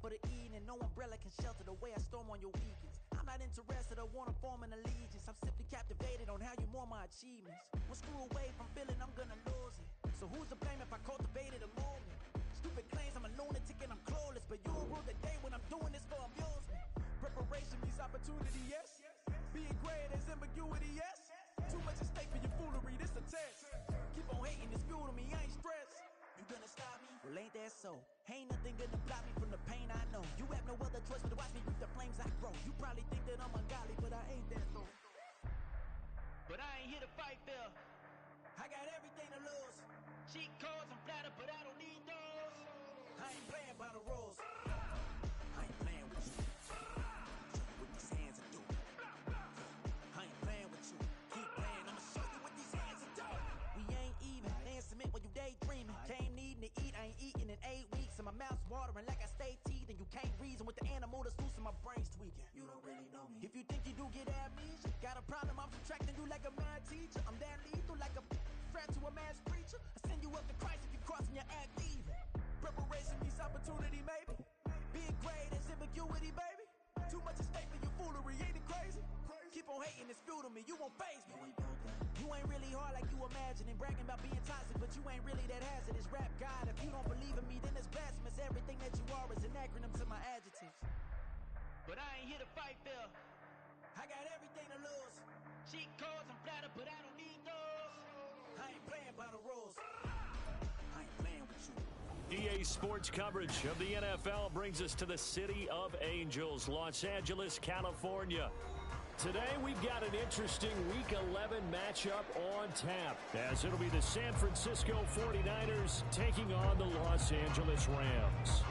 for the evening. No umbrella can shelter the way I storm on your weekends. I'm not interested or wanna form an allegiance. I'm simply captivated on how you more my achievements. One screw away from feeling I'm gonna lose it. So who's to blame if I cultivated a movement? Stupid claims I'm a lunatic and I'm clueless, but you'll rule the day when I'm doing this for amusement. Preparation means opportunity, yes. Being great is ambiguity, yes. Too much at stake for your foolery, this a test. Keep on hating, it's fuel to me, I ain't stressed. You gonna stop me? Well, ain't that so? Ain't nothing gonna block me from the pain I know. You have no other choice but to watch me reap the flames I grow. You probably think that I'm ungodly, but I ain't that though. But I ain't here to fight fair. I got everything to lose. Cheat codes, I'm flattered, but I don't need those. I ain't playing by the rules. I ain't playing with you. Show you what these hands are doing. I ain't playing with you. Keep playing, I'ma show you what these hands are doing. We ain't even laying cement when you daydreaming. Came needing to eat, I ain't eating in 8 weeks. And my mouth's watering like I stay teeth. And you can't reason with the animal that's loose and my brain's tweaking. You don't really know me. If you think you do get amnesia, got a problem, I'm subtracting you like a mad teacher. I'm that lethal like a threat to a mass preacher. I send you up to Christ if you crossing your act even. Preparation means opportunity, maybe. Being great is ambiguity, baby. Too much at stake for your foolery, ain't it crazy? Keep on hating, it's fuel to me, you won't faze me. You ain't really hard like you imagining. Bragging about being toxic, but you ain't really that hazardous. Rap God, if you don't believe in me, then it's blasphemous. Everything that you are is an acronym to my adjectives. But I ain't here to fight fair. I got everything to lose. Cheat codes, I'm flattered, but I don't need those. I ain't playing by the rules. I ain't playing with you. EA Sports coverage of the NFL brings us to the City of Angels, Los Angeles, California. Today we've got an interesting Week 11 matchup on tap, as it'll be the San Francisco 49ers taking on the Los Angeles Rams.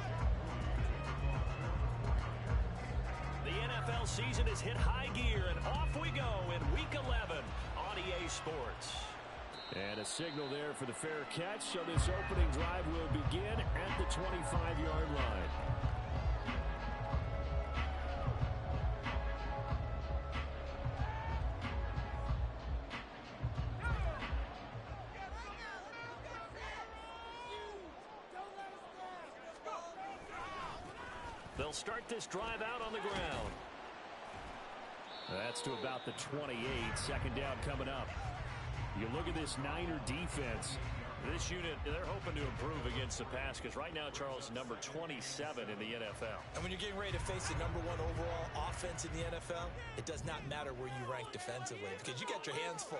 The NFL season has hit high gear, and off we go in Week 11 on EA Sports. And a signal there for the fair catch, so this opening drive will begin at the 25-yard line. They'll start this drive out on the ground. That's to about the 28. Second down coming up. You look at this Niner defense. This unit, they're hoping to improve against the pass because right now, Charles, number 27 in the NFL. And when you're getting ready to face the number 1 overall offense in the NFL, it does not matter where you rank defensively because you got your hands full.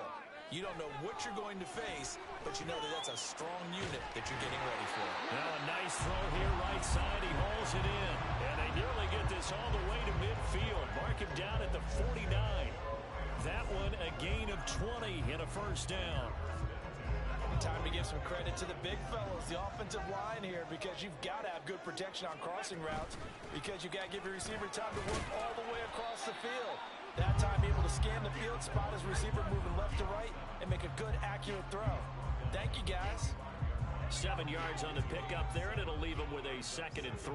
You don't know what you're going to face, but you know that that's a strong unit that you're getting ready for. Now a nice throw here right side. He hauls it in. And they nearly get this all the way to midfield. Mark him down at the 49. That one a gain of 20 and a first down. Time to give some credit to the big fellas, the offensive line here, because you've got to have good protection on crossing routes because you've got to give your receiver time to work all the way across the field. That time able to scan the field, spot his receiver moving left to right, and make a good, accurate throw. Thank you, guys. 7 yards on the pickup there, and it'll leave him with a 2nd and 3.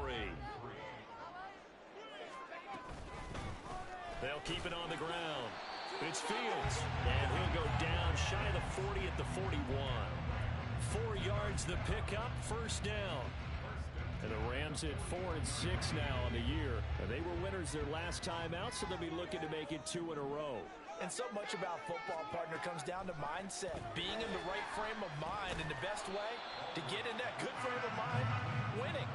They'll keep it on the ground. It's Fields, and he'll go down shy of the 40 at the 41. 4 yards the pickup, first down. And the Rams at 4-6 now on the year. And they were winners their last time out, so they'll be looking to make it 2 in a row. And so much about football, partner, comes down to mindset. Being in the right frame of mind, and the best way to get in that good frame of mind, winning.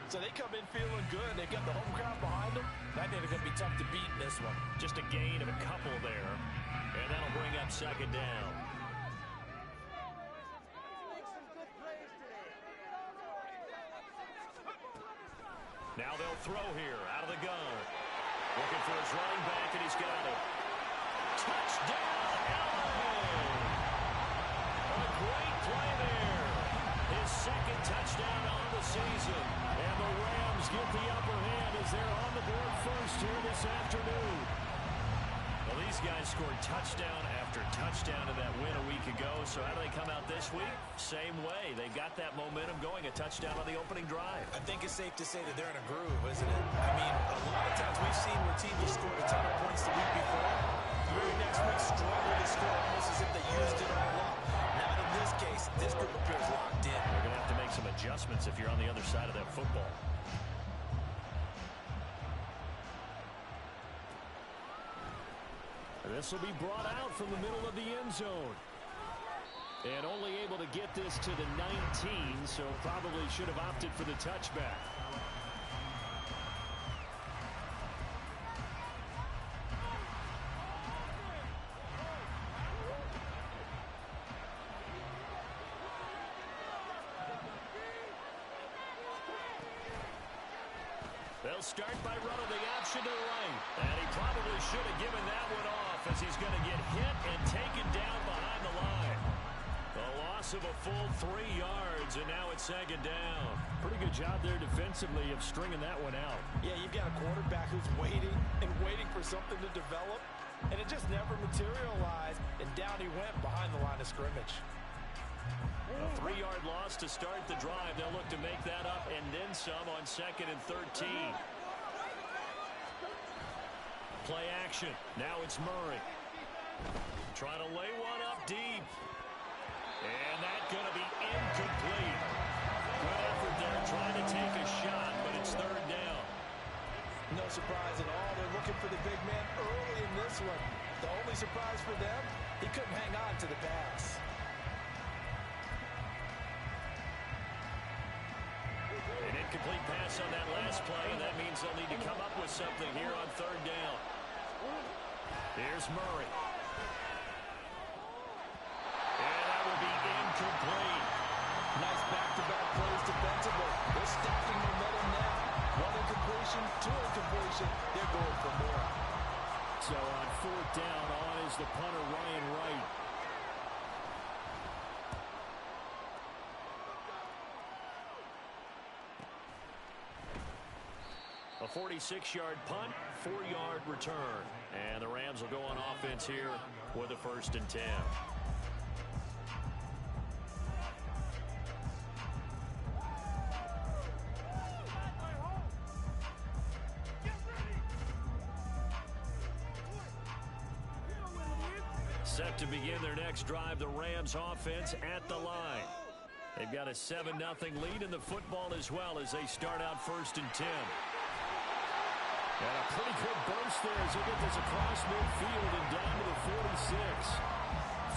So they come in feeling good. They've got the home crowd behind them. I think they're going to be tough to beat in this one. Just a gain of a couple there. And that'll bring up 2nd down. Now they'll throw here out of the gun. Looking for his running back, and he's got it. Touchdown, Allen! A great play there. His 2nd touchdown on the season. And the Rams get the upper hand as they're on the board first here this afternoon. Well, these guys scored touchdown after touchdown in that win a week ago. So how do they come out this week? Same way. They got that momentum going, a touchdown on the opening drive. I think it's safe to say that they're in a groove, isn't it? I mean, a lot of times we've seen where teams have scored a ton of points the week before. The very next week struggle to score almost as if they used it all up. Not in this case. This group appears locked in. They're going to have to make some adjustments if you're on the other side of that football. This will be brought out from the middle of the end zone. And only able to get this to the 19, so probably should have opted for the touchback. They'll start by running the option to the right. And he probably should have given that one off as he's going to get hit and taken down behind the line. A loss of a full 3 yards, and now it's second down. Pretty good job there defensively of stringing that one out. Yeah, you've got a quarterback who's waiting and waiting for something to develop, and it just never materialized, and down he went behind the line of scrimmage. A 3-yard loss to start the drive. They'll look to make that up and then some on 2nd and 13. Play action. Now it's Murray. Trying to lay one up deep. And that's going to be incomplete. Good effort there trying to take a shot, but it's 3rd down. No surprise at all. They're looking for the big man early in this one. The only surprise for them, he couldn't hang on to the pass. An incomplete pass on that last play, and that means they'll need to come up with something here on 3rd down. Here's Murray. And that will be incomplete. Nice back-to-back plays defensively. They're stacking momentum now. 1 incompletion, 2 incompletion. They're going for more. So on 4th down, on is the punter Ryan Wright. A 46-yard punt, 4-yard return. And the Rams will go on offense here with a 1st and 10. Set to begin their next drive, the Rams offense at the line. They've got a 7-0 lead in the football as well as they start out 1st and 10. And a pretty good burst there as they get this across midfield and down to the 46.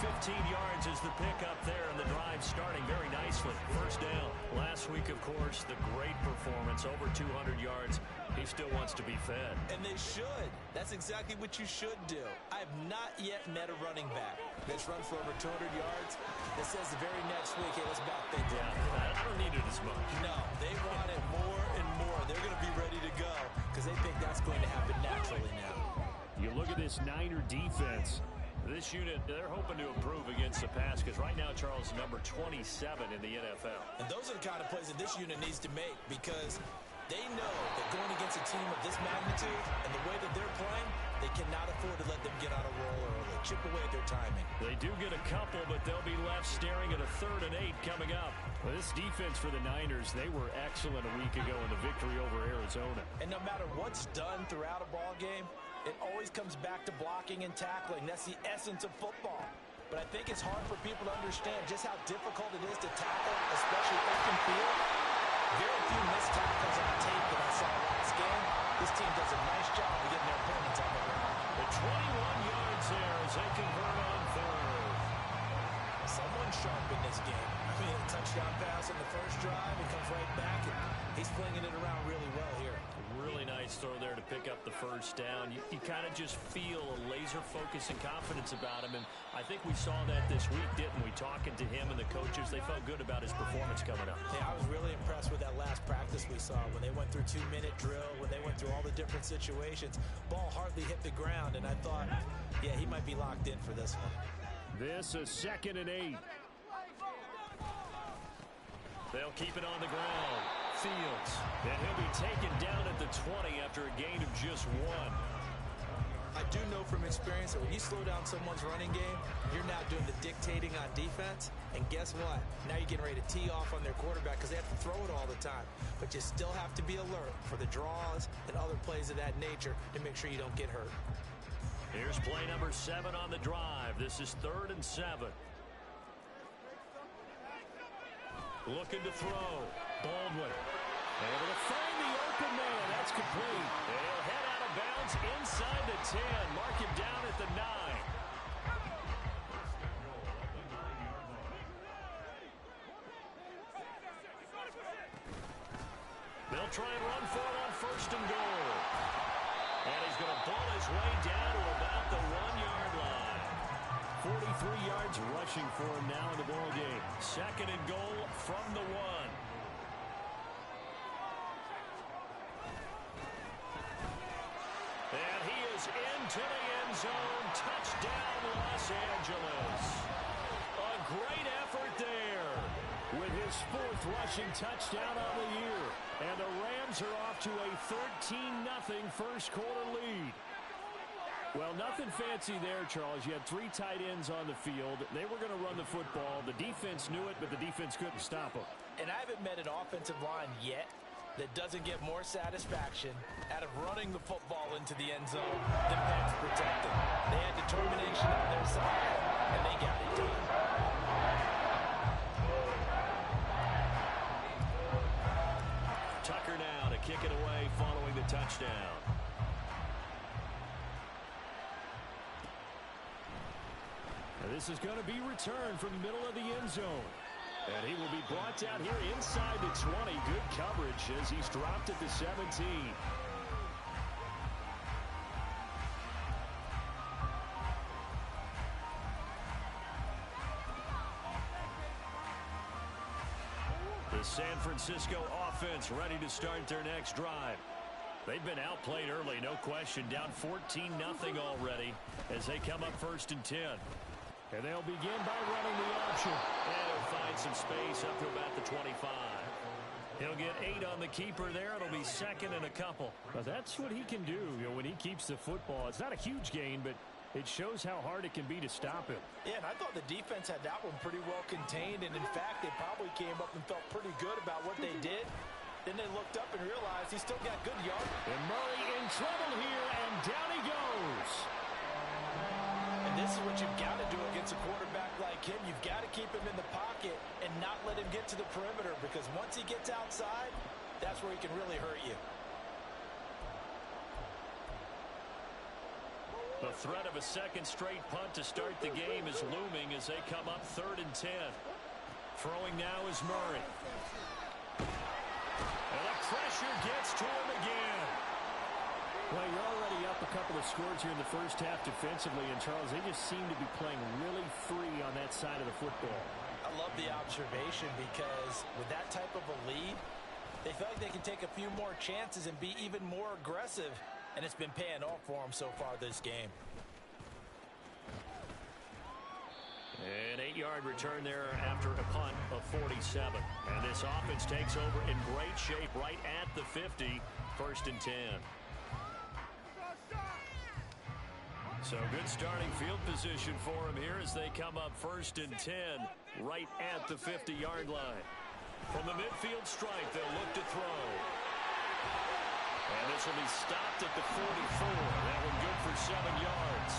15 yards is the pickup there, and the drive starting very nicely. 1st down. Last week, of course, the great performance, over 200 yards. He still wants to be fed. And they should. That's exactly what you should do. I have not yet met a running back that's run for over 200 yards that says the very next week, hey, let's back things up. Yeah, I don't need it as much. No, they want it more and more. They're going to be ready to go because they think that's going to happen naturally now. You look at this Niner defense. This unit, they're hoping to improve against the pass because right now, Charles, is number 27 in the NFL. And those are the kind of plays that this unit needs to make because they know that going against a team of this magnitude and the way that they're playing, they cannot afford to let them get on a roll early. Chip away at their timing. They do get a couple, but they'll be left staring at a 3rd and 8 coming up. Well, this defense for the Niners, they were excellent a week ago in the victory over Arizona. And no matter what's done throughout a ball game, it always comes back to blocking and tackling. That's the essence of football. But I think it's hard for people to understand just how difficult it is to tackle, especially open field. Very few missed tackles on tape that I saw last game. This team does a nice job of getting their opponents on the ground. The 21 yards there as they convert on 3rd. Someone sharp in this game. I mean, a touchdown pass on the first drive. He comes right back, and he's flinging it around really well here. Really nice throw there to pick up the 1st down. You kind of just feel a laser focus and confidence about him, and I think we saw that this week, didn't we? Talking to him and the coaches, they felt good about his performance coming up. Yeah, I was really impressed with that last practice we saw when they went through 2-minute drill, when they went through all the different situations. Ball hardly hit the ground, and I thought, yeah, he might be locked in for this one. This is 2nd and 8. They'll keep it on the ground. Fields. And he'll be taken down at the 20 after a gain of just 1. I do know from experience that when you slow down someone's running game, you're now doing the dictating on defense. And guess what? Now you're getting ready to tee off on their quarterback because they have to throw it all the time. But you still have to be alert for the draws and other plays of that nature to make sure you don't get hurt. Here's play number 7 on the drive. This is 3rd and 7. Looking to throw. Baldwin able to find the open man. That's complete. They'll head out of of bounds inside the 10. Mark him down at the 9. They'll try and run for it on first and goal. And he's going to ball his way down to about the 1-yard line. 43 yards rushing for him now in the ball game. Second and goal from the 1. And he is into the end zone. Touchdown, Los Angeles. A great effort there. With his 4th rushing touchdown on the year. And the Rams are off to a 13-0 first quarter lead. Well, nothing fancy there, Charles. You had 3 tight ends on the field. They were going to run the football. The defense knew it, but the defense couldn't stop them. And I haven't met an offensive line yet that doesn't get more satisfaction out of running the football into the end zone than pass protecting. They had determination on their side, and they got it done. Tucker now to kick it away following the touchdown. And this is going to be returned from the middle of the end zone. And he will be brought down here inside the 20. Good coverage as he's dropped at the 17. The San Francisco offense ready to start their next drive. They've been outplayed early, no question. Down 14-0 already as they come up first and 10. And they'll begin by running the option. And he'll find some space up to about the 25. He'll get 8 on the keeper there. It'll be second and a couple. But that's what he can do, when he keeps the football. It's not a huge gain, but it shows how hard it can be to stop him. Yeah, and I thought the defense had that one pretty well contained. And, in fact, they probably came up and felt pretty good about what they did. Then they looked up and realized he still got good yards. And Murray in trouble here, and down he goes. And this is what you've got to do against a quarterback like him. You've got to keep him in the pocket and not let him get to the perimeter, because once he gets outside, that's where he can really hurt you. The threat of a second straight punt to start the game is looming as they come up 3rd and 10. Throwing now is Murray. And the pressure gets to him again. Well, you're already up a couple of scores here in the first half defensively, and Charles, they just seem to be playing really free on that side of the football. I love the observation, because with that type of a lead, they feel like they can take a few more chances and be even more aggressive, and it's been paying off for them so far this game. An 8-yard return there after a punt of 47. And this offense takes over in great shape right at the 50, 1st and 10. So good starting field position for him here as they come up 1st and 10 right at the 50-yard line. From the midfield stripe, they'll look to throw. And this will be stopped at the 44. That one good for 7 yards.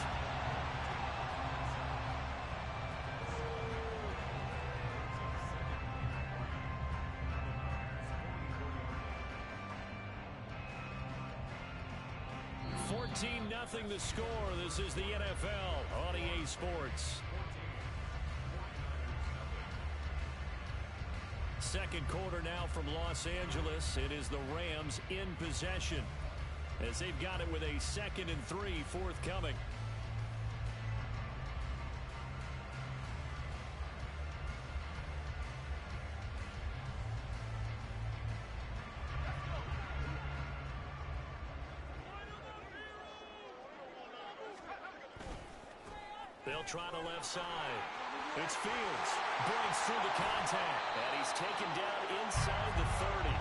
Nothing the score. This is the NFL on EA Sports. Second quarter now from Los Angeles. It is the Rams in possession as they've got it with a 2nd and 3 forthcoming. They'll try the left side. It's Fields. Breaks through the contact. And he's taken down inside the 30.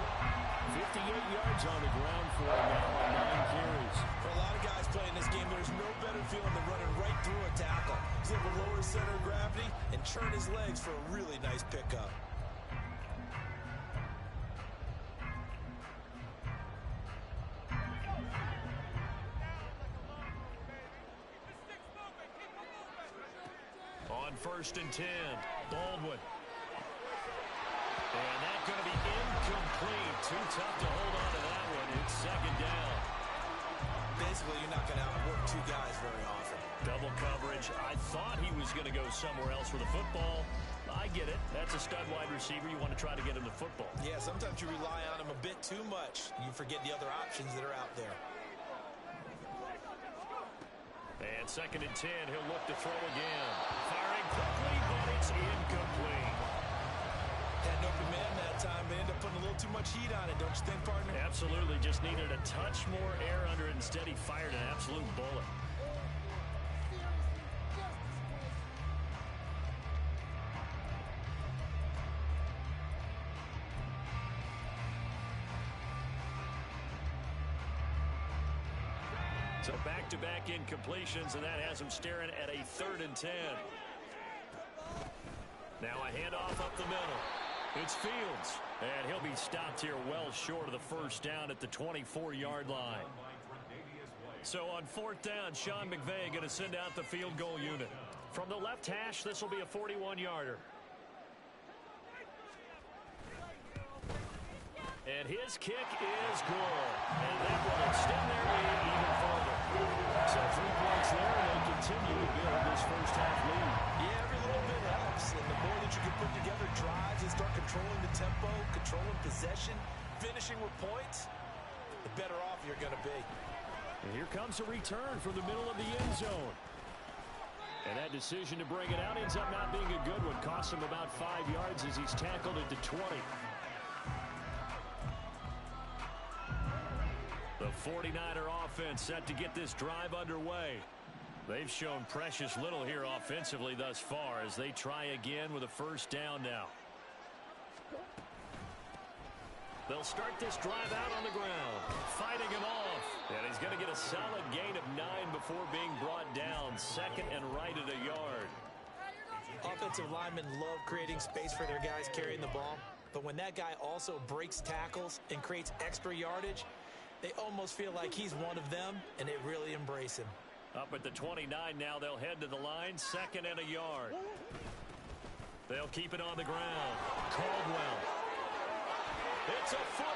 58 yards on the ground for him now on 9 carries. For a lot of guys playing this game, there's no better feeling than running right through a tackle. He's able to lower his center of gravity and churn his legs for a really nice pickup. On 1st and 10, Baldwin. And that's going to be incomplete. Too tough to hold on to that one. It's 2nd down. Basically, you're not going to outwork two guys very often. Double coverage. I thought he was going to go somewhere else with the football. I get it. That's a stud wide receiver. You want to try to get him the football. Yeah, sometimes you rely on him a bit too much. You forget the other options that are out there. And 2nd and 10, he'll look to throw again. Firing quickly, but it's incomplete. Had an open man that time, but ended up putting a little too much heat on it, don't you think, partner? Absolutely. Just needed a touch more air under it. Instead, he fired an absolute bullet. So back-to-back incompletions, and that has him staring at a 3rd and 10. Now a handoff up the middle. It's Fields, and he'll be stopped here well short of the first down at the 24-yard line. So on 4th down, Sean McVay going to send out the field goal unit. From the left hash, this will be a 41-yarder. And his kick is good. And that will extend their lead even further. So 3 points there, and they continue to build this first half lead. Yeah, every little bit helps. And the more that you can put together drives and start controlling the tempo, controlling possession, finishing with points, the better off you're going to be. And here comes a return from the middle of the end zone. And that decision to bring it out ends up not being a good one. Costs him about 5 yards as he's tackled at the 20. The 49er offense set to get this drive underway. They've shown precious little here offensively thus far as they try again with a first down now. They'll start this drive out on the ground, fighting him off. And he's going to get a solid gain of 9 before being brought down. 2nd and right at a yard. Offensive linemen love creating space for their guys carrying the ball. But when that guy also breaks tackles and creates extra yardage, they almost feel like he's one of them, and they really embrace him. Up at the 29 now, they'll head to the line, 2nd and a yard. They'll keep it on the ground. Caldwell. It's a foot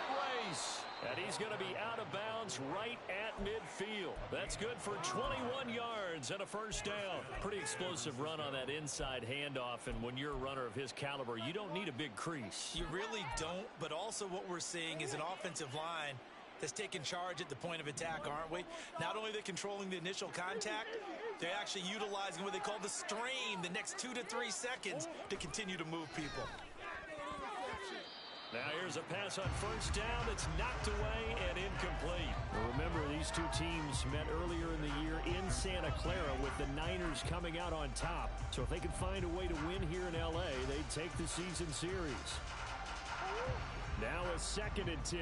race, and he's going to be out of bounds right at midfield. That's good for 21 yards and a first down. Pretty explosive run on that inside handoff, and when you're a runner of his caliber, you don't need a big crease. You really don't, but also what we're seeing is an offensive line that's taking charge at the point of attack, aren't we? Not only are they controlling the initial contact, they're actually utilizing what they call the strain, the next 2 to 3 seconds, to continue to move people. Now here's a pass on first down that's knocked away and incomplete. Well, remember, these two teams met earlier in the year in Santa Clara with the Niners coming out on top. So if they could find a way to win here in L.A., they'd take the season series. Now a 2nd and 10.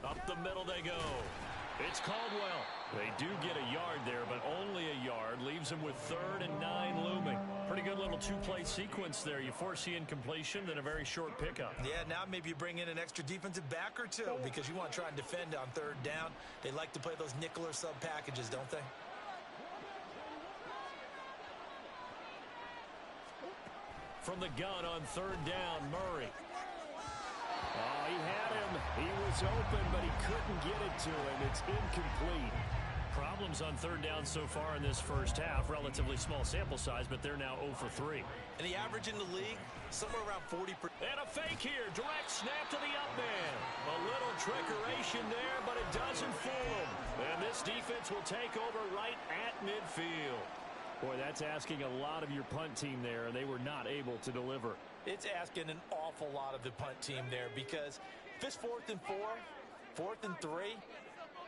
Up the middle they go. It's Caldwell. They do get a yard there, but only a yard. Leaves them with 3rd and 9 looming. Pretty good little 2-play sequence there. You force the incompletion, then a very short pickup. Yeah, now maybe you bring in an extra defensive back or two because you want to try and defend on 3rd down. They like to play those nickel or sub packages, don't they? From the gun on 3rd down, Murray. Oh, he had him. He was open, but he couldn't get it to him. It's incomplete. Problems on 3rd down so far in this first half. Relatively small sample size, but they're now 0 for 3. And the average in the league, somewhere around 40%. And a fake here. Direct snap to the up man. A little trickeration there, but it doesn't fool him. And this defense will take over right at midfield. Boy, that's asking a lot of your punt team there, and they were not able to deliver. It's asking an awful lot of the punt team there because if it's 4th and 4, 4th and 3,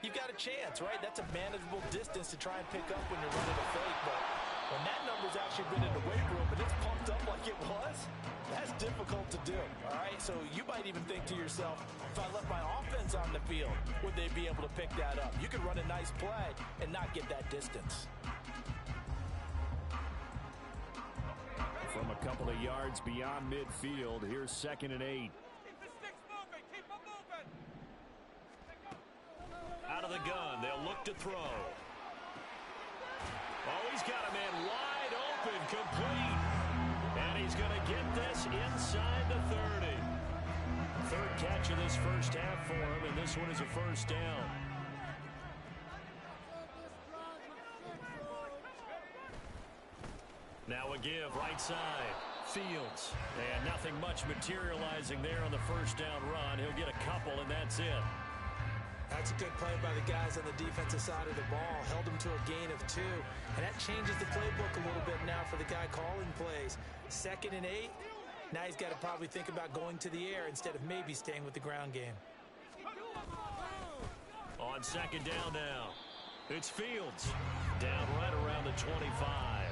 you've got a chance, right? That's a manageable distance to try and pick up when you're running a fake. But when that number's actually been in the weight room and it's pumped up like it was, that's difficult to do, all right? So you might even think to yourself, if I left my offense on the field, would they be able to pick that up? You could run a nice play and not get that distance. From a couple of yards beyond midfield, here's 2nd and 8. Out of the gun, they'll look to throw. Oh, he's got a man wide open, complete. And he's going to get this inside the 30. third catch of this first half for him, and this one is a first down. Now a give, right side. Fields. And nothing much materializing there on the first down run. He'll get a couple, and that's it. That's a good play by the guys on the defensive side of the ball. Held him to a gain of 2. And that changes the playbook a little bit now for the guy calling plays. 2nd and 8. Now he's got to probably think about going to the air instead of maybe staying with the ground game. On second down now, it's Fields. Down right around the 25.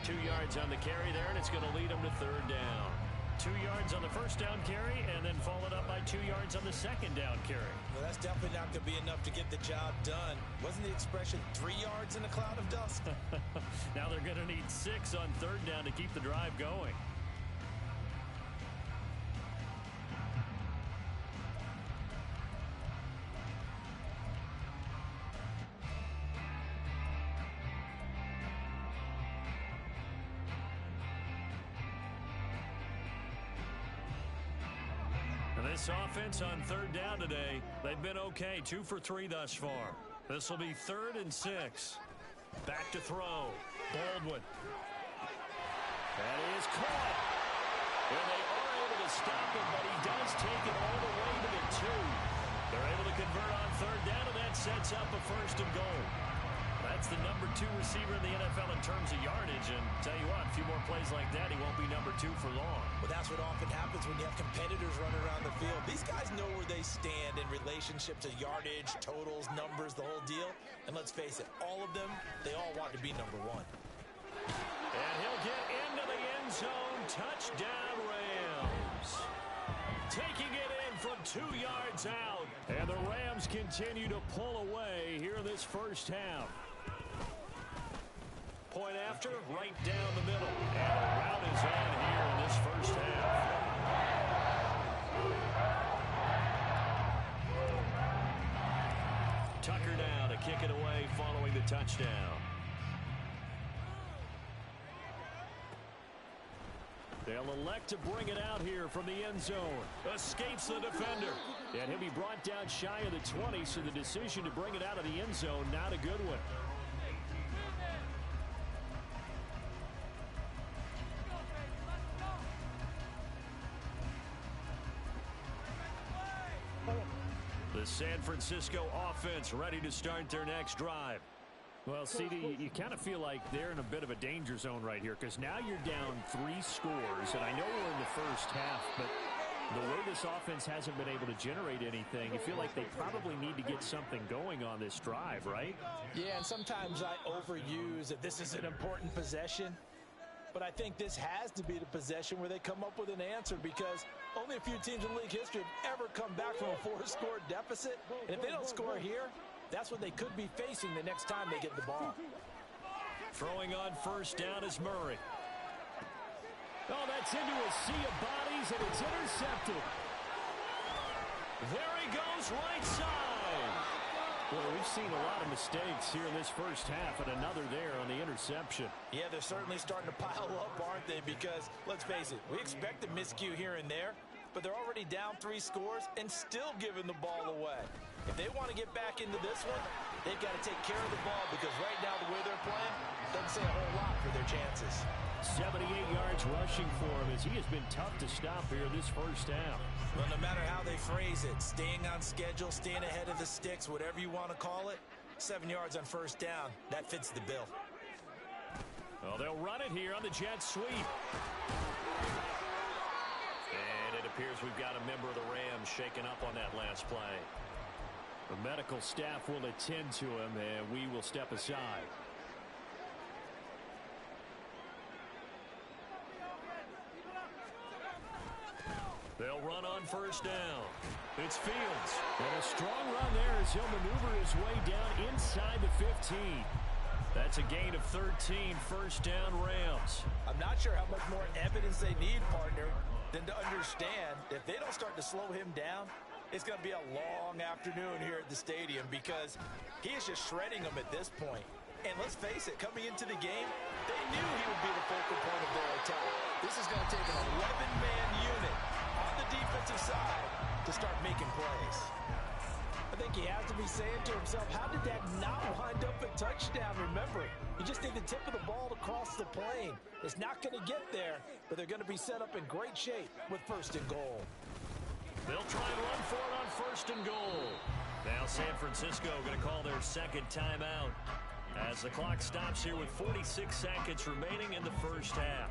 2 yards on the carry there, and it's going to lead him to third down. 2 yards on the first down carry, and then followed up by 2 yards on the second down carry. Well, that's definitely not going to be enough to get the job done. Wasn't the expression 3 yards in a cloud of dust? Now they're going to need 6 on third down to keep the drive going. This offense on third down today, they've been okay. 2 for 3 thus far. This will be 3rd and 6. Back to throw. Baldwin. That is caught. And they are able to stop him, but he does take it all the way to the 2. They're able to convert on third down, and that sets up a 1st and goal. That's the number 2 receiver in the NFL in terms of yardage. And tell you what, a few more plays like that, he won't be number 2 for long. Well, that's what often happens when you have competitors running around the field. These guys know where they stand in relationship to yardage, totals, numbers, the whole deal. And let's face it, all of them, they all want to be number 1. And he'll get into the end zone. Touchdown, Rams. Taking it in from 2 yards out. And the Rams continue to pull away here in this first half. Point after, right down the middle. And a rout is on here in this first half. Tucker now to kick it away following the touchdown. They'll elect to bring it out here from the end zone. Escapes the defender. And he'll be brought down shy of the 20, so the decision to bring it out of the end zone, not a good one. The San Francisco offense ready to start their next drive. Well, CD, you kind of feel like they're in a bit of a danger zone right here because now you're down 3 scores, and I know we're in the first half, but the way this offense hasn't been able to generate anything, you feel like they probably need to get something going on this drive, right? Yeah, and sometimes I overuse that this is an important possession. But I think this has to be the possession where they come up with an answer because only a few teams in league history have ever come back from a 4-score deficit. And if they don't score here, that's what they could be facing the next time they get the ball. Throwing on first down is Murray. Oh, that's into a sea of bodies, and it's intercepted. There he goes, right side. Well, we've seen a lot of mistakes here in this first half, and another there on the interception. Yeah, they're certainly starting to pile up, aren't they? Because, let's face it, we expect a miscue here and there, but they're already down 3 scores and still giving the ball away. If they want to get back into this one, they've got to take care of the ball because right now the way they're playing doesn't say a whole lot for their chances. 78 yards rushing for him as he has been tough to stop here this first half. Well, no matter how they phrase it, staying on schedule, staying ahead of the sticks, whatever you want to call it, 7 yards on first down, that fits the bill. Well, they'll run it here on the jet sweep. And it appears we've got a member of the Rams shaken up on that last play. The medical staff will attend to him, and we will step aside. They'll run on first down. It's Fields. And a strong run there as he'll maneuver his way down inside the 15. That's a gain of 13, first down Rams. I'm not sure how much more evidence they need, partner, than to understand that if they don't start to slow him down, it's going to be a long afternoon here at the stadium because he is just shredding them at this point. And let's face it, coming into the game, they knew he would be the focal point of their attack. This is going to take an 11-man unit on the defensive side to start making plays. I think he has to be saying to himself, how did that not wind up a touchdown? Remember, you just need the tip of the ball to cross the plane. It's not going to get there, but they're going to be set up in great shape with 1st and goal. They'll try and run for it on 1st and goal. Now San Francisco going to call their 2nd timeout as the clock stops here with 46 seconds remaining in the 1st half.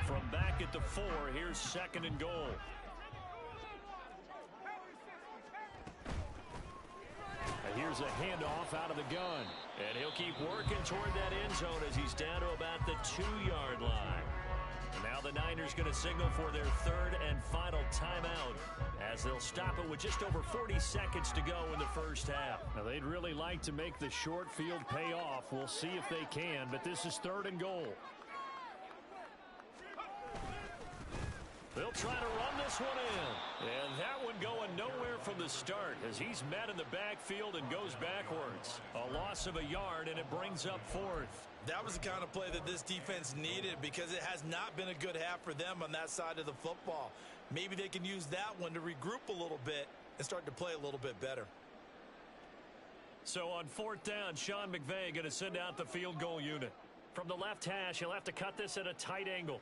From back at the 4, here's 2nd and goal. And here's a handoff out of the gun. And he'll keep working toward that end zone as he's down to about the 2-yard line. And now the Niners going to signal for their 3rd and final timeout as they'll stop it with just over 40 seconds to go in the 1st half. Now, they'd really like to make the short field pay off. We'll see if they can, but this is 3rd and goal. They'll try to run this one in. And that one going nowhere from the start as he's met in the backfield and goes backwards. A loss of a yard, and it brings up 4th. That was the kind of play that this defense needed because it has not been a good half for them on that side of the football. Maybe they can use that one to regroup a little bit and start to play a little bit better. So on 4th down, Sean McVay going to send out the field goal unit. From the left hash, he'll have to cut this at a tight angle.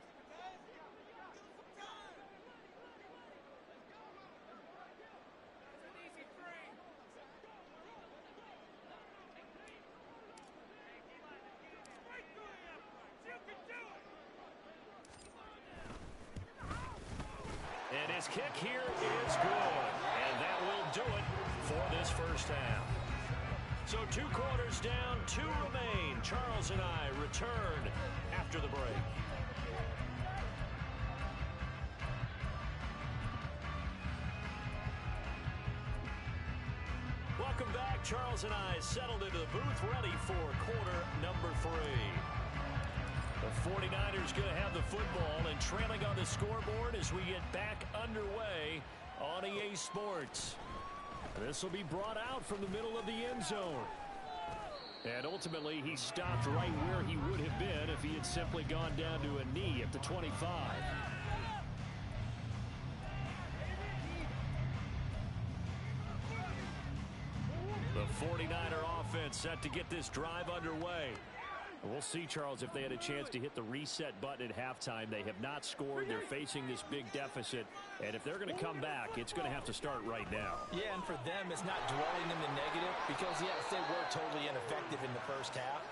And his kick here is good. And that will do it for this 1st half. So 2 quarters down, 2 remain. Charles and I return after the break. Welcome back. Charles and I settled into the booth, ready for quarter number 3. The 49ers going to have the football and trailing on the scoreboard as we get back underway on EA Sports. This will be brought out from the middle of the end zone. And ultimately, he stopped right where he would have been if he had simply gone down to a knee at the 25. The 49er offense set to get this drive underway. We'll see, Charles, if they had a chance to hit the reset button at halftime. They have not scored. They're facing this big deficit. And if they're going to come back, it's going to have to start right now. Yeah, and for them, it's not dwelling in the negative because, yes, they were totally ineffective in the 1st half.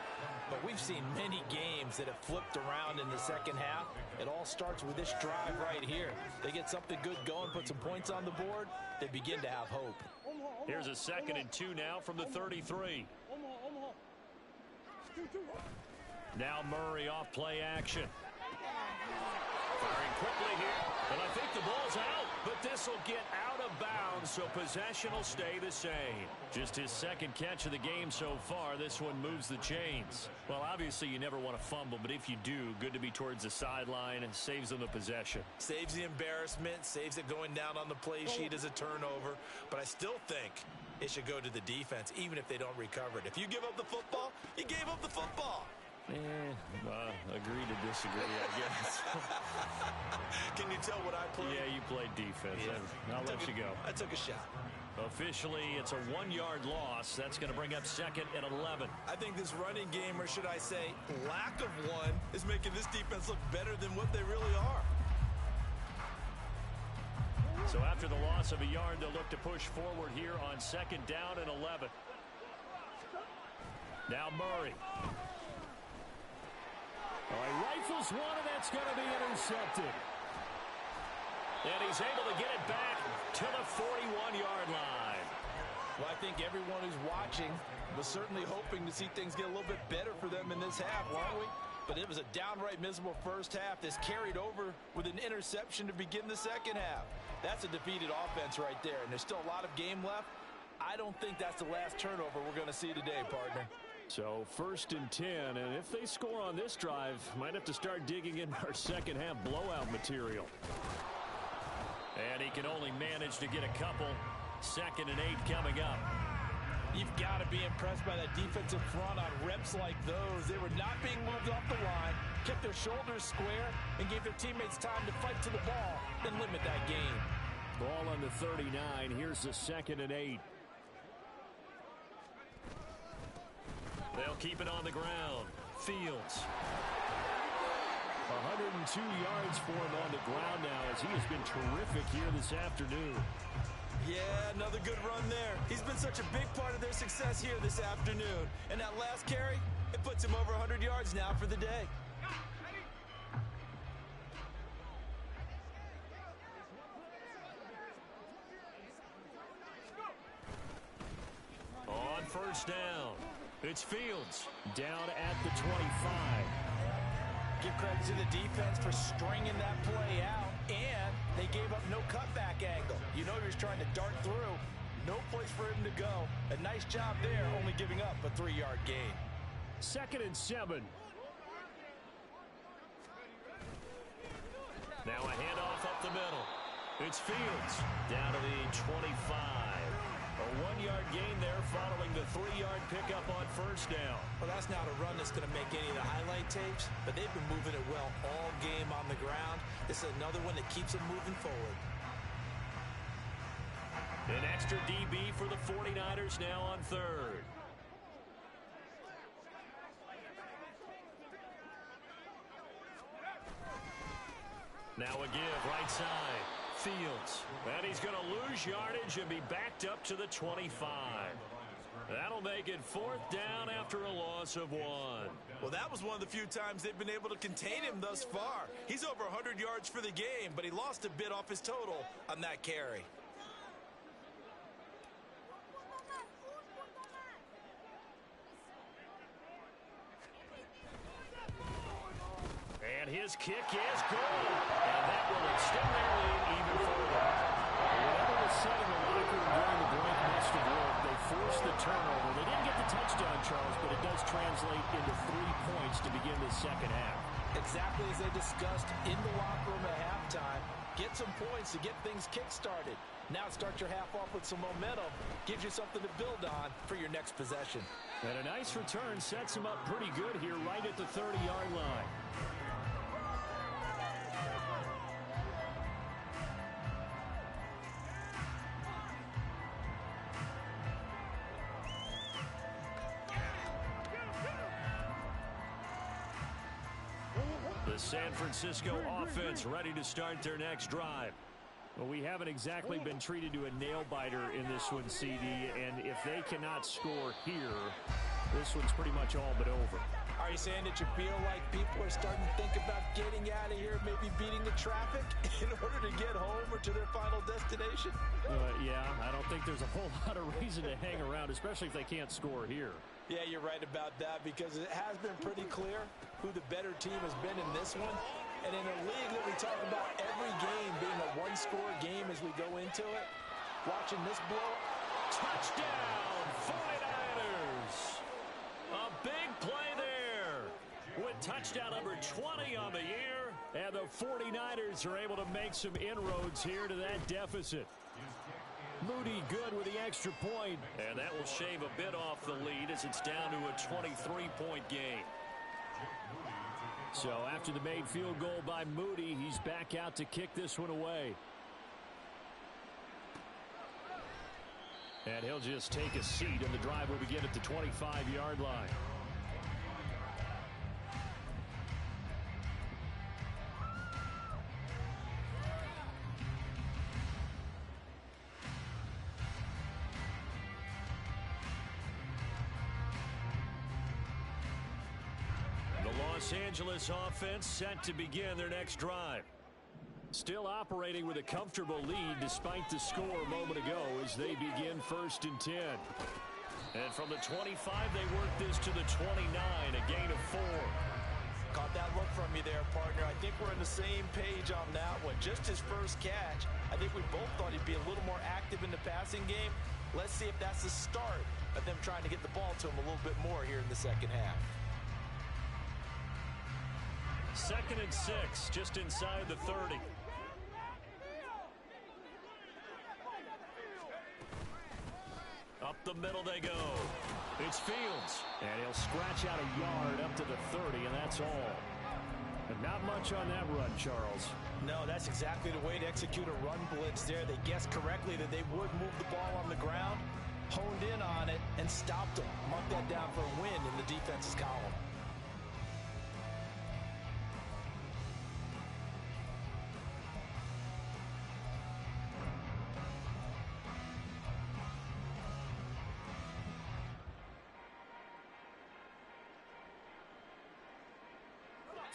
But we've seen many games that have flipped around in the 2nd half. It all starts with this drive right here. They get something good going, put some points on the board, they begin to have hope. Here's a 2nd and 2 now from the 33. Now Murray off play action. Firing quickly here, and I think the ball's out, but this will get out of bounds, so possession will stay the same. Just his 2nd catch of the game so far. This one moves the chains. Well, obviously you never want to fumble, but if you do, good to be towards the sideline and saves them the possession. Saves the embarrassment, saves it going down on the play sheet as a turnover, but I still think it should go to the defense, even if they don't recover it. If you give up the football, you gave up the football. Agree to disagree, I guess. Can you tell what I played? Yeah, you played defense. Yeah. I'll let you go. I took a shot. Officially, it's a 1-yard loss. That's going to bring up 2nd and 11. I think this running game, or should I say lack of one, is making this defense look better than what they really are. So after the loss of a yard, they'll look to push forward here on 2nd down and 11. Now Murray. All right, rifles one, and that's going to be intercepted. And he's able to get it back to the 41-yard line. Well, I think everyone who's watching was certainly hoping to see things get a little bit better for them in this half, weren't we? But it was a downright miserable 1st half. This carried over with an interception to begin the 2nd half. That's a defeated offense right there, and there's still a lot of game left. I don't think that's the last turnover we're going to see today, partner. So 1st and 10, and if they score on this drive, might have to start digging in our 2nd half blowout material. And he can only manage to get a couple 2nd and 8 coming up. You've got to be impressed by that defensive front on reps like those. They were not being moved off the line, kept their shoulders square, and gave their teammates time to fight to the ball, then limit that gain. Ball on the 39. Here's the 2nd and 8. They'll keep it on the ground. Fields. 102 yards for him on the ground now as he has been terrific here this afternoon. Yeah, another good run there. He's been such a big part of their success here this afternoon. And that last carry, it puts him over 100 yards now for the day. On first down, it's Fields down at the 25. Give credit to the defense for stringing that play out, and they gave up no cutback angle. You know you're just trying to dart through. No place for him to go. A nice job there, only giving up a 3-yard gain. 2nd and 7. Now a handoff up the middle. It's Fields down to the 25. A 1-yard gain there following the 3-yard pickup on first down. Well, that's not a run that's going to make any of the highlight tapes, but they've been moving it well all game on the ground. This is another one that keeps them moving forward. An extra DB for the 49ers now on 3rd. Now a give right side. Fields. And he's going to lose yardage and be backed up to the 25. That'll make it 4th down after a loss of 1. Well, that was one of the few times they've been able to contain him thus far. He's over 100 yards for the game, but he lost a bit off his total on that carry. And his kick is good. And that will extend their lead even further. Whatever was said in the locker room during the break must have worked. They forced the turnover. They didn't get the touchdown, Charles, but it does translate into 3 points to begin the second half. Exactly as they discussed in the locker room at halftime. Get some points to get things kick-started. Now start your half off with some momentum. Gives you something to build on for your next possession. And a nice return sets him up pretty good here right at the 30-yard line. The San Francisco offense ready to start their next drive. Well, we haven't exactly been treated to a nail-biter in this one, CD, and if they cannot score here, this one's pretty much all but over. Are you saying that you feel like people are starting to think about getting out of here, maybe beating the traffic in order to get home or to their final destination? Yeah, I don't think there's a whole lot of reason to hang around, especially if they can't score here. Yeah, you're right about that because it has been pretty clear who the better team has been in this one. And in a league that we talk about every game being a one-score game as we go into it, watching this blow, touchdown, 49ers! A big play there with touchdown number 20 on the year, and the 49ers are able to make some inroads here to that deficit. Moody good with the extra point, and that will shave a bit off the lead as it's down to a 23-point game. So after the made field goal by Moody, he's back out to kick this one away. And he'll just take a seat, and the drive will begin at the 25-yard line. Los Angeles offense set to begin their next drive. Still operating with a comfortable lead despite the score a moment ago as they begin 1st and 10. And from the 25, they work this to the 29, a gain of 4. Caught that look from you there, partner. I think we're on the same page on that one. Just his first catch. I think we both thought he'd be a little more active in the passing game. Let's see if that's the start of them trying to get the ball to him a little bit more here in the second half. 2nd and 6, just inside the 30. middle they go. It's Fields. And he'll scratch out a yard up to the 30, and that's all. And not much on that run, Charles. No, that's exactly the way to execute a run blitz there. They guessed correctly that they would move the ball on the ground, honed in on it, and stopped them. Mark that down for a win in the defense's column.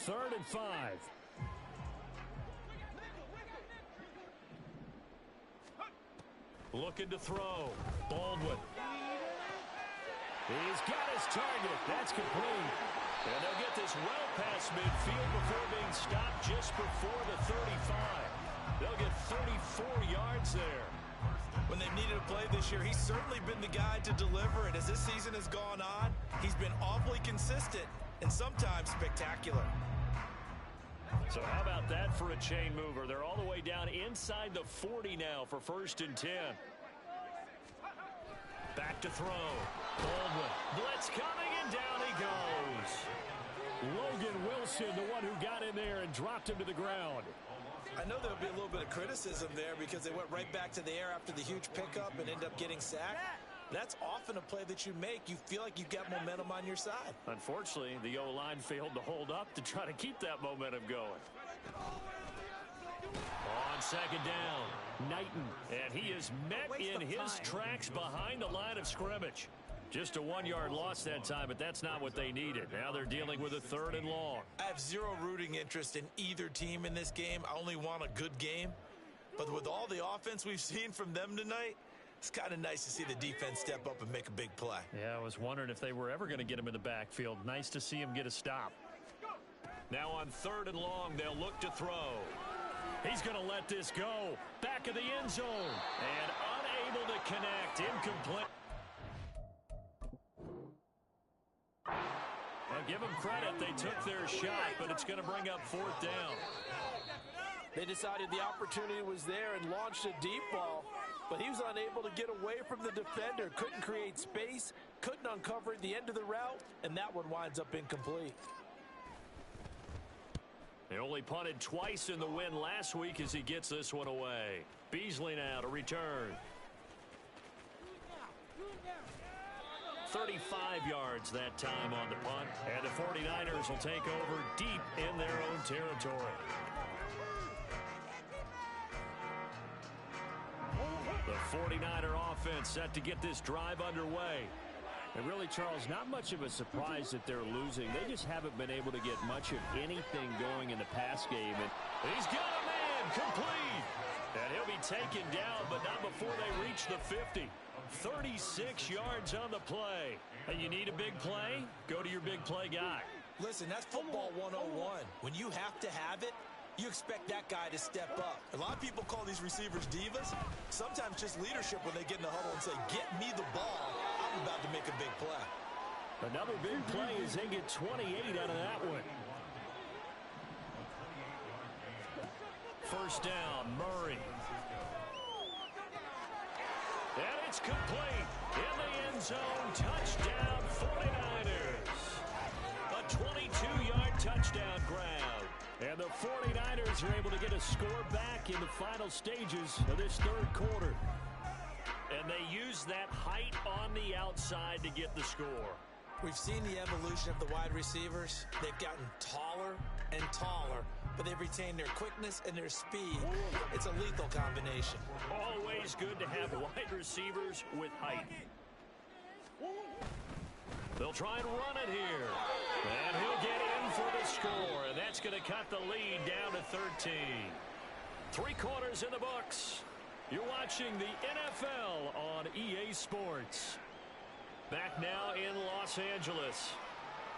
Third and 5. Looking to throw. Baldwin. He's got his target. That's complete. And they'll get this well past midfield before being stopped just before the 35. They'll get 34 yards there. When they've needed a play this year, he's certainly been the guy to deliver it. As this season has gone on, he's been awfully consistent and sometimes spectacular. So how about that for a chain mover? They're all the way down inside the 40 now for 1st and 10. Back to throw. Baldwin. Blitz coming, and down he goes. Logan Wilson, the one who got in there and dropped him to the ground. I know there'll be a little bit of criticism there because they went right back to the air after the huge pickup and end up getting sacked. That's often a play that you make. You feel like you've got momentum on your side. Unfortunately, the O-line failed to hold up to try to keep that momentum going. On 2nd down, Knighton. And he is met in his tracks behind the line of scrimmage. Just a 1-yard loss that time, but that's not what they needed. Now they're dealing with a 3rd and long. I have zero rooting interest in either team in this game. I only want a good game. But with all the offense we've seen from them tonight, it's kind of nice to see the defense step up and make a big play. Yeah, I was wondering if they were ever going to get him in the backfield. Nice to see him get a stop. Now on 3rd and long, they'll look to throw. He's going to let this go. Back of the end zone. And unable to connect. Incomplete. Well, give them credit. They took their shot, but it's going to bring up 4th down. They decided the opportunity was there and launched a deep ball, but he was unable to get away from the defender. Couldn't create space, couldn't uncover the end of the route, and that one winds up incomplete. They only punted twice in the win last week as he gets this one away. Beasley now to return. 35 yards that time on the punt, and the 49ers will take over deep in their own territory. The 49er offense set to get this drive underway. And really, Charles, not much of a surprise that they're losing. They just haven't been able to get much of anything going in the pass game. And he's got a man complete. And he'll be taken down, but not before they reach the 50. 36 yards on the play. And you need a big play? Go to your big play guy. Listen, that's football 101. When you have to have it, you expect that guy to step up. A lot of people call these receivers divas. Sometimes just leadership when they get in the huddle and say, get me the ball. I'm about to make a big play. Another big play as they get 28 out of that one. 1st down, Murray. And it's complete. In the end zone, touchdown 49ers. A 22-yard touchdown grab. And the 49ers are able to get a score back in the final stages of this 3rd quarter. And they use that height on the outside to get the score. We've seen the evolution of the wide receivers. They've gotten taller and taller, but they've retained their quickness and their speed. It's a lethal combination. Always good to have wide receivers with height. They'll try and run it here. And he'll get in for the score. And that's going to cut the lead down to 13. 3 quarters in the books. You're watching the NFL on EA Sports. Back now in Los Angeles,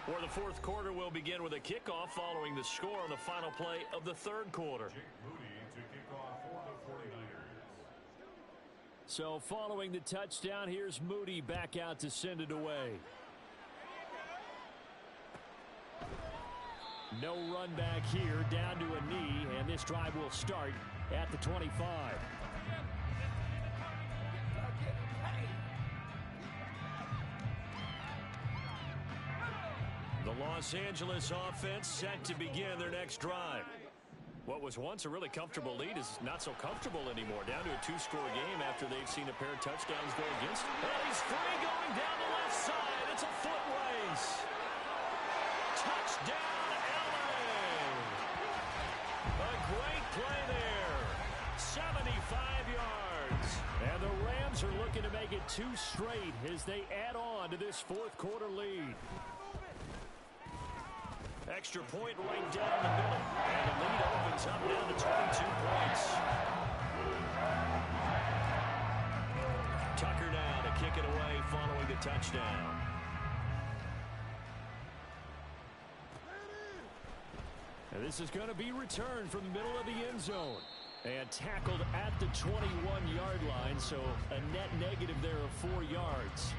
where the 4th quarter will begin with a kickoff following the score on the final play of the 3rd quarter. So following the touchdown, here's Moody back out to send it away. No run back here, down to a knee, and this drive will start at the 25. Los Angeles offense set to begin their next drive. What was once a really comfortable lead is not so comfortable anymore. Down to a two-score game after they've seen a pair of touchdowns go against them. And he's free going down the left side. It's a foot race. Touchdown, LA. A great play there. 75 yards. And the Rams are looking to make it 2 straight as they add on to this fourth quarter lead. Extra point right down the middle. And the lead opens up down to 22 points. Tucker now to kick it away following the touchdown. And this is going to be returned from the middle of the end zone. And tackled at the 21-yard line, so a net negative there of 4 yards.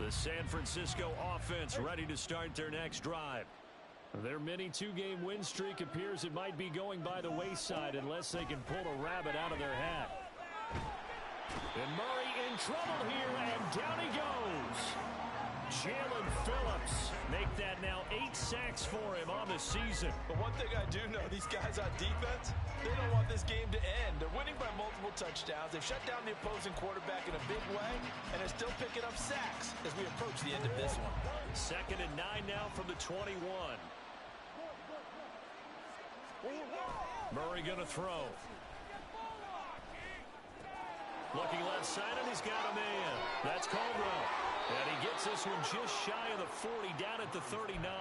The San Francisco offense ready to start their next drive. Their mini 2-game win streak appears it might be going by the wayside unless they can pull a rabbit out of their hat. And Murray in trouble here, and down he goes. Jalen Phillips make that now 8 sacks for him on the season. But one thing I do know, these guys on defense, they don't want this game to end. They're winning by multiple touchdowns. They've shut down the opposing quarterback in a big way, and they're still picking up sacks as we approach the end of this one. 2nd and 9 now from the 21. Murray going to throw. Looking left side, and he's got a man. That's Caldwell. And he gets this one just shy of the 40, down at the 39.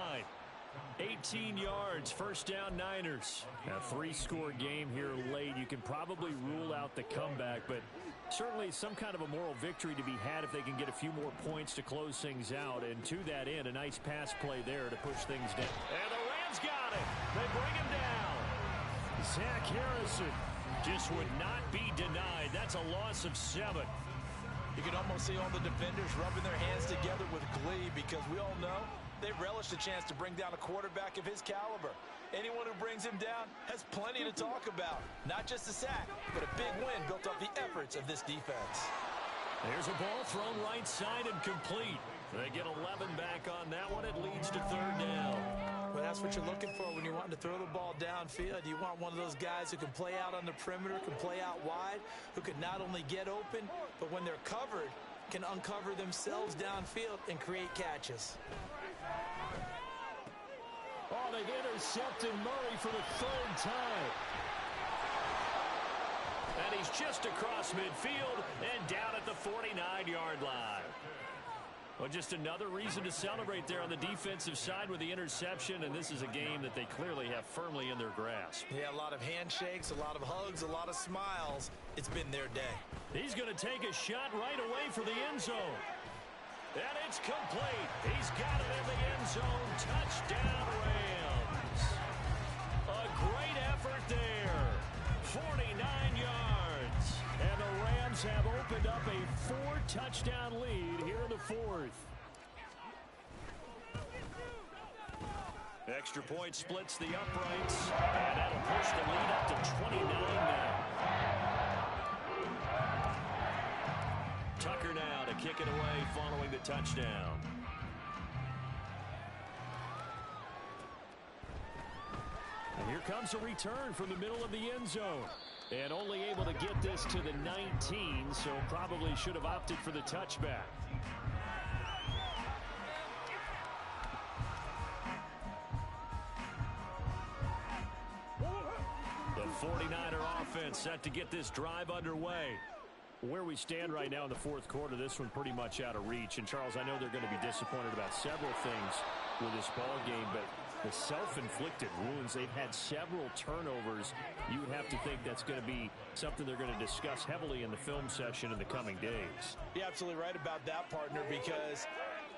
18 yards, first down Niners. A 3-score game here late. You can probably rule out the comeback, but certainly some kind of a moral victory to be had if they can get a few more points to close things out. And to that end, a nice pass play there to push things down. And the Rams got it. They bring him down. Zach Harrison just would not be denied. That's a loss of 7. You can almost see all the defenders rubbing their hands together with glee because we all know they relish the chance to bring down a quarterback of his caliber. Anyone who brings him down has plenty to talk about. Not just a sack, but a big win built off the efforts of this defense. There's a ball thrown right side and complete. They get 11 back on that one. It leads to 3rd down. Well, that's what you're looking for when you're wanting to throw the ball downfield. You want one of those guys who can play out on the perimeter, can play out wide, who can not only get open, but when they're covered, can uncover themselves downfield and create catches. Oh, they've intercepted Murray for the 3rd time. And he's just across midfield and down at the 49-yard line. Well, just another reason to celebrate there on the defensive side with the interception, and this is a game that they clearly have firmly in their grasp. Yeah, a lot of handshakes, a lot of hugs, a lot of smiles. It's been their day. He's going to take a shot right away for the end zone. And it's complete. He's got it in the end zone. Touchdown, Rams. A great effort there. 49 yards. And the Rams have opened up a 4-touchdown lead here in the 4th. Extra point splits the uprights. And that'll push the lead up to 29 now. Tucker now to kick it away following the touchdown. And here comes a return from the middle of the end zone. And only able to get this to the 19, so probably should have opted for the touchback. The 49er offense set to get this drive underway. Where we stand right now in the 4th quarter, this one pretty much out of reach. And, Charles, I know they're going to be disappointed about several things with this ball game, but the self-inflicted wounds, they've had several turnovers. You would have to think that's going to be something they're going to discuss heavily in the film session in the coming days. You're absolutely right about that, partner, because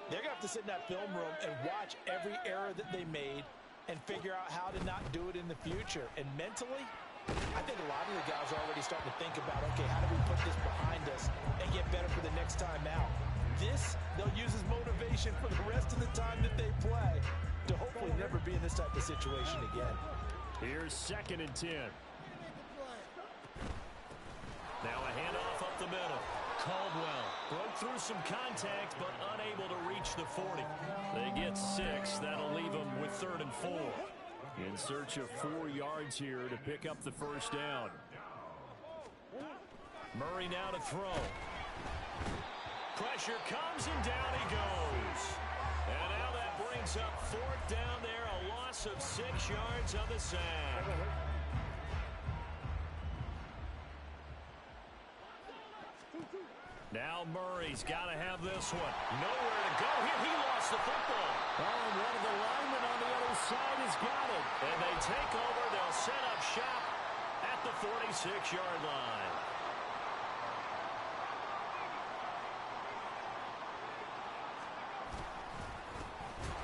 they're going to have to sit in that film room and watch every error that they made and figure out how to not do it in the future. And mentally, I think a lot of the guys are already starting to think about, okay, how do we put this behind us and get better for the next time out? This, they'll use as motivation for the rest of the time that they play to hopefully never be in this type of situation again. Here's 2nd and 10. Now a handoff up the middle. Caldwell broke through some contact, but unable to reach the 40. They get 6. That'll leave them with 3rd and 4. In search of 4 yards here to pick up the first down. Murray now to throw. Pressure comes, and down he goes. And now that brings up 4th down there, a loss of 6 yards on the sack. Now Murray's got to have this one. Nowhere to go here. He lost the football. Oh, and one of the linemen on the other side has got it. And they take over. They'll set up shop at the 46-yard line.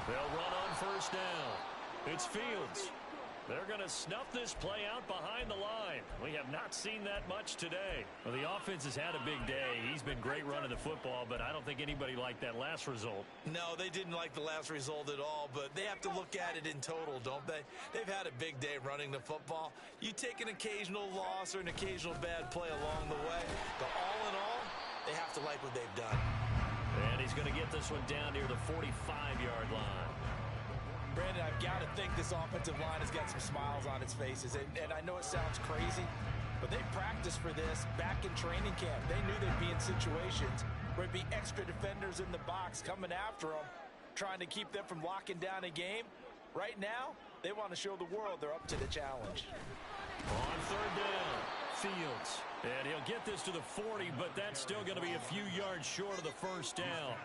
They'll run on first down. It's Fields. They're going to snuff this play out behind the line. We have not seen that much today. Well, the offense has had a big day. He's been great running the football, but I don't think anybody liked that last result. No, they didn't like the last result at all, but they have to look at it in total, don't they? They've had a big day running the football. You take an occasional loss or an occasional bad play along the way, but all in all, they have to like what they've done. And he's going to get this one down near the 45-yard line. Brandon, I've got to think this offensive line has got some smiles on its faces. And I know it sounds crazy, but they practiced for this back in training camp. They knew they'd be in situations where it'd be extra defenders in the box coming after them, trying to keep them from locking down a game. Right now, they want to show the world they're up to the challenge. On 3rd down, Fields. And he'll get this to the 40, but that's still going to be a few yards short of the first down.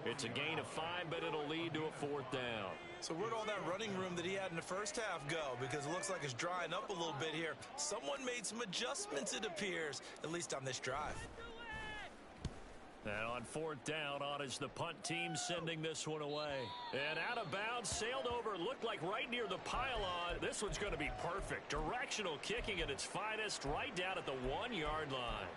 It's a gain of 5, but it'll lead to a 4th down. So where'd all that running room that he had in the first half go? Because it looks like it's drying up a little bit here. Someone made some adjustments, it appears, at least on this drive. And on 4th down, on is the punt team sending this one away. And out of bounds, sailed over, looked like right near the pylon. This one's going to be perfect. Directional kicking at its finest, right down at the 1-yard line.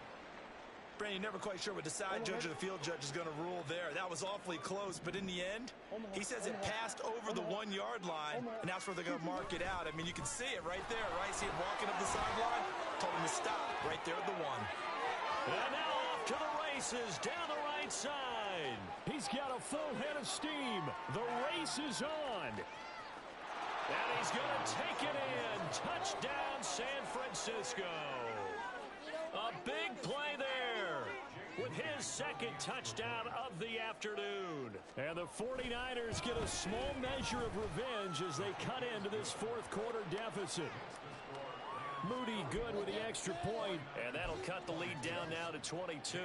Brandon, you're never quite sure what the side judge or the field judge is going to rule there. That was awfully close, but in the end, he says it passed over the 1-yard line, and that's where they're going to mark it out. I mean, you can see it right there, right? See it walking up the sideline? Told him to stop right there at the 1. And now off to the races down the right side. He's got a full head of steam. The race is on. And he's going to take it in. Touchdown, San Francisco. A big play there with his 2nd touchdown of the afternoon. And the 49ers get a small measure of revenge as they cut into this 4th quarter deficit. Moody good with the extra point, and that'll cut the lead down now to 22.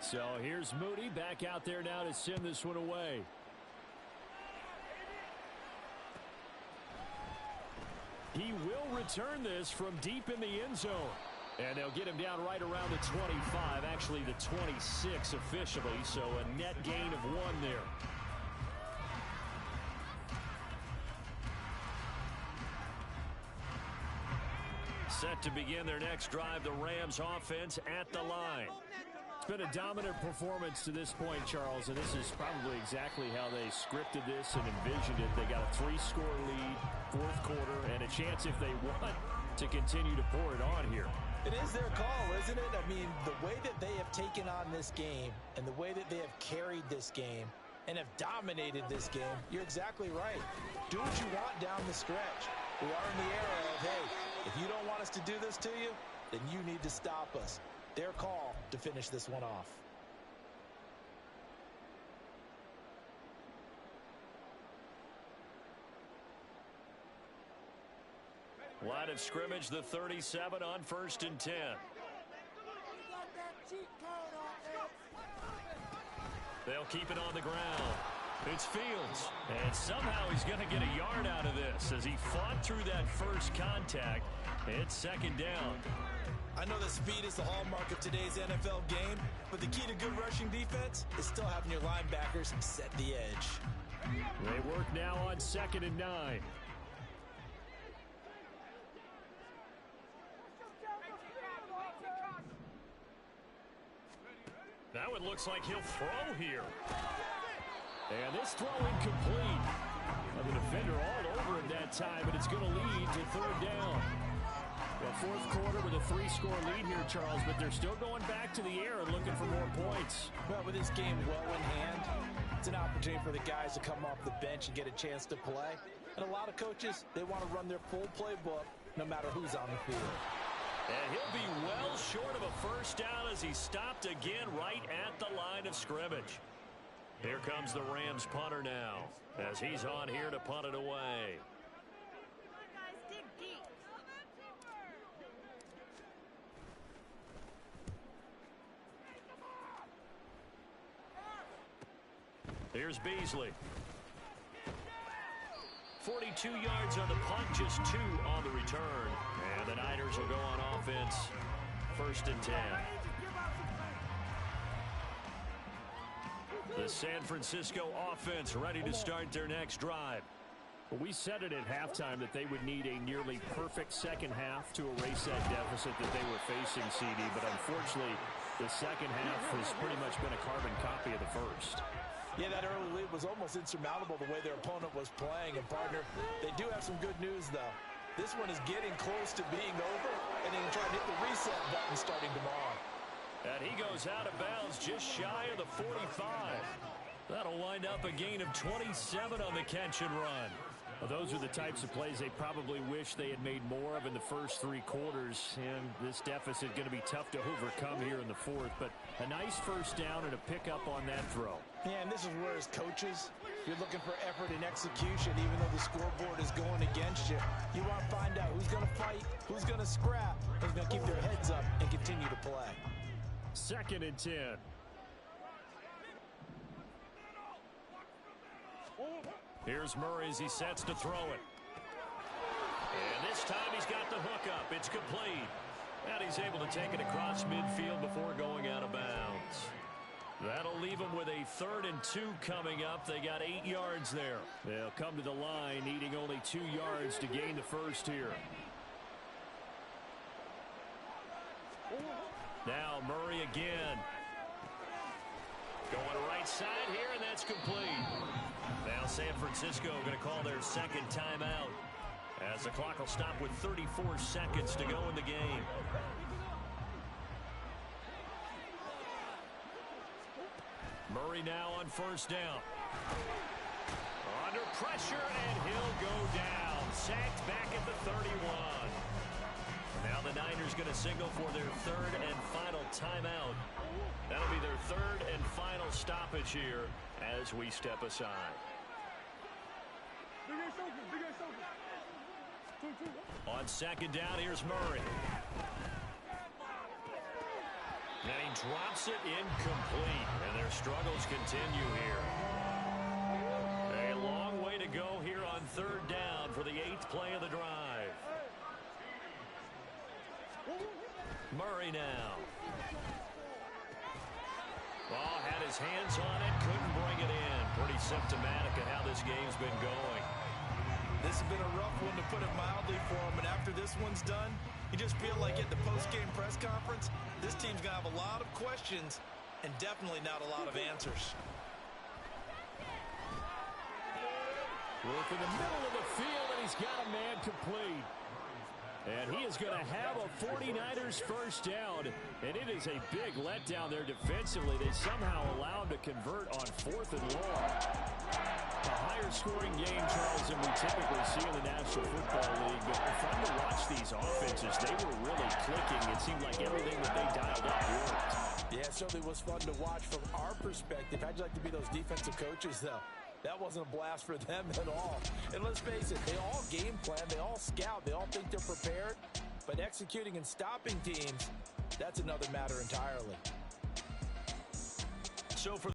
So here's Moody back out there now to send this one away. He will return this from deep in the end zone. And they'll get him down right around the 25, actually the 26 officially, so a net gain of 1 there. Set to begin their next drive, the Rams offense at the line. It's been a dominant performance to this point, Charles, and this is probably exactly how they scripted this and envisioned it. They got a 3-score lead, 4th quarter, and a chance if they want to continue to pour it on here. It is their call, isn't it? I mean, the way that they have taken on this game and the way that they have carried this game and have dominated this game, you're exactly right. Do what you want down the stretch. We are in the era of, hey, if you don't want us to do this to you, then you need to stop us. Their call to finish this one off. Line of scrimmage, the 37 on 1st and 10. They'll keep it on the ground. It's Fields. And somehow he's going to get a yard out of this as he fought through that first contact. It's 2nd down. I know that speed is the hallmark of today's NFL game, but the key to good rushing defense is still having your linebackers set the edge. They work now on 2nd and 9. Now it looks like he'll throw here. And this throw incomplete. The defender all over him that time, but it's going to lead to 3rd down. Well, fourth quarter with a 3-score lead here, Charles, but they're still going back to the air and looking for more points. Well, with this game well in hand, it's an opportunity for the guys to come off the bench and get a chance to play. And a lot of coaches, they want to run their full playbook no matter who's on the field. And he'll be well short of a first down as he stopped again right at the line of scrimmage. Here comes the Rams punter now as he's on here to punt it away. Here's Beasley. 42 yards on the punt, just 2 on the return. And the Niners will go on offense. 1st and 10. The San Francisco offense ready to start their next drive. Well, we said it at halftime that they would need a nearly perfect second half to erase that deficit that they were facing, CD. But unfortunately, the second half has pretty much been a carbon copy of the first. Yeah, that early lead was almost insurmountable the way their opponent was playing. And, partner, they do have some good news, though. This one is getting close to being over, and they can try to hit the reset button starting tomorrow. And he goes out of bounds just shy of the 45. That'll wind up a gain of 27 on the catch and run. Well, those are the types of plays they probably wish they had made more of in the first 3 quarters. And this deficit going to be tough to overcome here in the 4th. But a nice first down and a pickup on that throw. Yeah, and this is where, as coaches, you're looking for effort and execution, even though the scoreboard is going against you. You want to find out who's going to fight, who's going to scrap, who's going to keep their heads up and continue to play. 2nd and 10. Here's Murray as he sets to throw it. And this time he's got the hook up. It's complete. And he's able to take it across midfield before going out of bounds. That'll leave them with a 3rd and 2 coming up. They got 8 yards there. They'll come to the line needing only 2 yards to gain the first here. Now Murray again. Going right side here, and that's complete. Now San Francisco going to call their 2nd timeout as the clock will stop with 34 seconds to go in the game. Murray now on 1st down. Under pressure, and he'll go down. Sacked back at the 31. Now the Niners going to signal for their 3rd and final timeout. That'll be their 3rd and final stoppage here as we step aside. On 2nd down, here's Murray. And he drops it incomplete, and their struggles continue here. A long way to go here on 3rd down for the 8th play of the drive. Murray now. Ball had his hands on it, couldn't bring it in. Pretty symptomatic of how this game's been going. This has been a rough one, to put it mildly, for him. And after this one's done, you just feel like at the post-game press conference, this team's going to have a lot of questions and definitely not a lot of answers. Work in the middle of the field, and he's got a man complete. And he is going to have a 49ers first down. And it is a big letdown there defensively. They somehow allow him to convert on 4th and long. A higher scoring game, Charles, than we typically see in the National Football League. But fun to watch these offenses. They were really clicking. It seemed like everything that they dialed up worked. Yeah, it certainly was fun to watch from our perspective. How'd you like to be those defensive coaches, though? That wasn't a blast for them at all. And let's face it, they all game plan, they all scout, they all think they're prepared. But executing and stopping teams, that's another matter entirely. So for